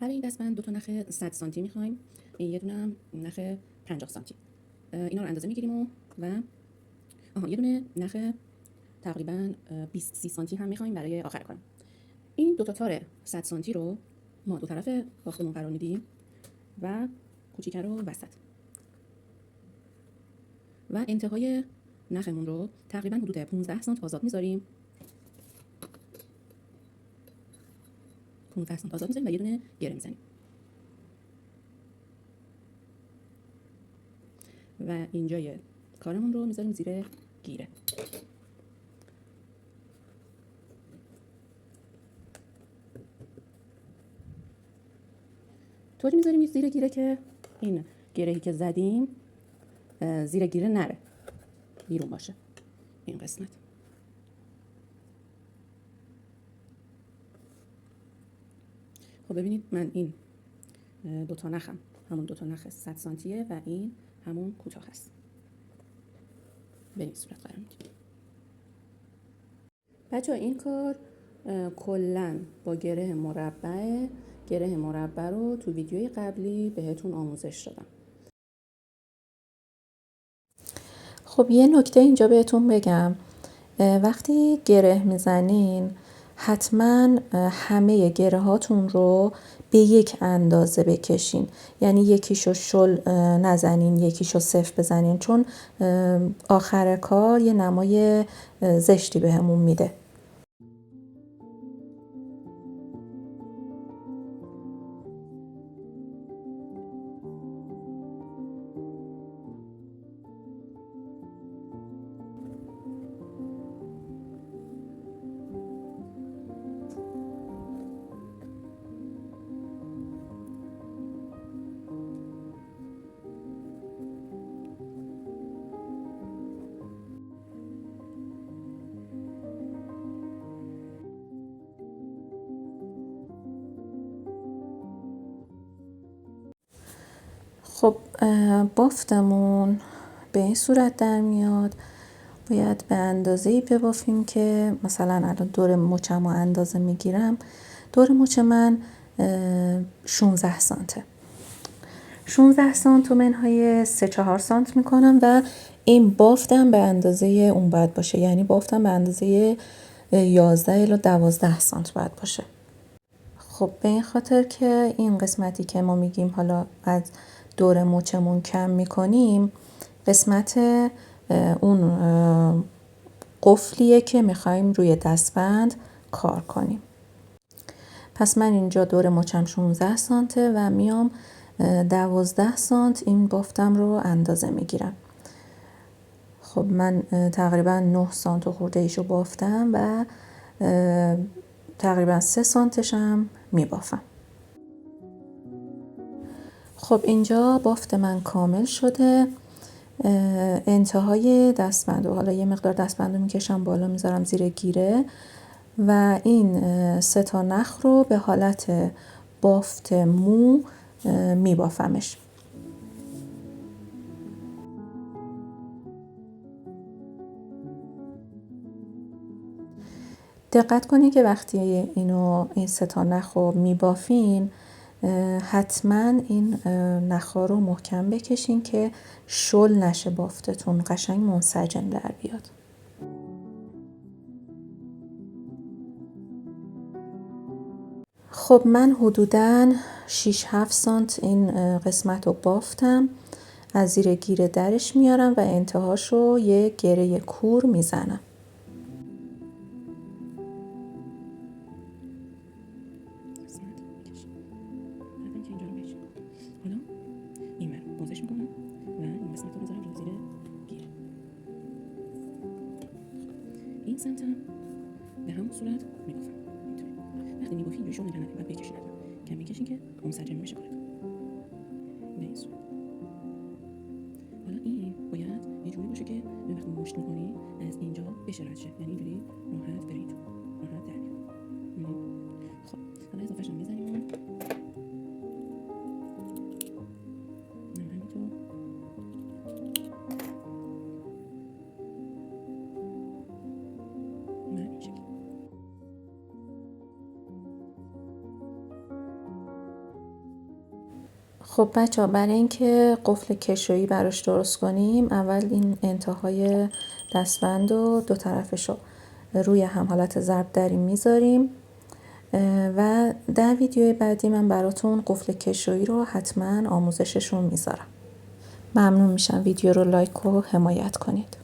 برای این دستبند دو تا نخ 100 سانتی می‌خوایم، یه دونه هم نخ 50 سانتی. اینا رو اندازه می‌گیریم و یه دونه نخ تقریباً 20 30 سانتی هم می‌خوایم برای آخر کار. این دو تا تار 100 سانتی رو ما دو طرف بافتمون قرار میدیم و کوچیکه رو وسط. و انتهای نخمون رو تقریباً حدود 15 سانت آزاد می‌ذاریم. 15 سانت آزاد می‌ذاریم و یه دونه گره می‌زنیم. و اینجای کارمون رو می‌ذاریم زیر گیره. طوری می‌ذاریم زیر گیره که این گرهی که زدیم زیر گیره نره، بیرون باشه این قسمت. خب ببینید من این دو تا نخم همون دو تا نخ 100 سانتیه و این همون کوتاه است. به این صورت قرار میدیم. بچه‌ها این کار کلاً با گره مربع. گره مربع رو تو ویدیوی قبلی بهتون آموزش دادم. خب یه نکته اینجا بهتون بگم، وقتی گره میزنین حتما همه گره هاتون رو به یک اندازه بکشین، یعنی یکیشو شل نزنین یکیشو صفر بزنین، چون آخر کار یه نمای زشتی بهمون میده. خب بافتمون به این صورت در میاد. باید به اندازه‌ای ببافیم که مثلا الان دور مچم رو اندازه میگیرم. دور مچ من 16 سانته. 16 سانت رو منهای 3-4 سانت میکنم و این بافتم به اندازه اون باید باشه، یعنی بافتم به اندازه 11 الی 12 سانت باید باشه. خب به این خاطر که این قسمتی که ما میگیم حالا از دور مچمون کم میکنیم، قسمت اون قفلیه که میخوایم روی دستبند کار کنیم. پس من اینجا دور مچم 16 سانته و میام 12 سانت این بافتم رو اندازه میگیرم. خب من تقریبا 9 سانت و خورده ایشو بافتم و تقریبا 3 سانتشم میبافم. خب اینجا بافت من کامل شده. انتهای دستبند و حالا یه مقدار دستبند رو میکشم بالا میذارم زیر گیره و این 3 تا نخ رو به حالت بافت مو میبافمش. دقت کنید که وقتی این 3 تا نخ رو میبافین حتما این نخا رو محکم بکشین که شل نشه بافتتون، قشنگ منسجم در بیاد. خب من حدوداً 6-7 سانت این قسمت رو بافتم، از زیر گیره درش میارم و انتهاش رو یه گره کور میزنم. حالا این ور بازش میکنم و این قسمت رو میذارم زیر گیره. این سمت هم به همون صورت میبافم. اینطوری وقتی میبافی اینجوری شو نکنید، باید بکشین، کم میکشین که منسجم بشه کارتون. به این صورت. حالا این باید یه جوری باشه که وقتی مشت میکنی از اینجا بشه رد شه، یعنی اینجوری راحت برید راحت در بیاد. خب حالا اضافه‌ش هم میزنیم همینطور. این شکل. خب بچه ها، برای اینکه قفل کشویی براش درست کنیم، اول این انتهای دستبند و دو طرفش رو روی هم حالت ضرب دری میذاریم و در ویدیوی بعدی من براتون قفل کشویی رو حتما آموزشش رو میذارم. ممنون میشم ویدیو رو لایک و حمایت کنید.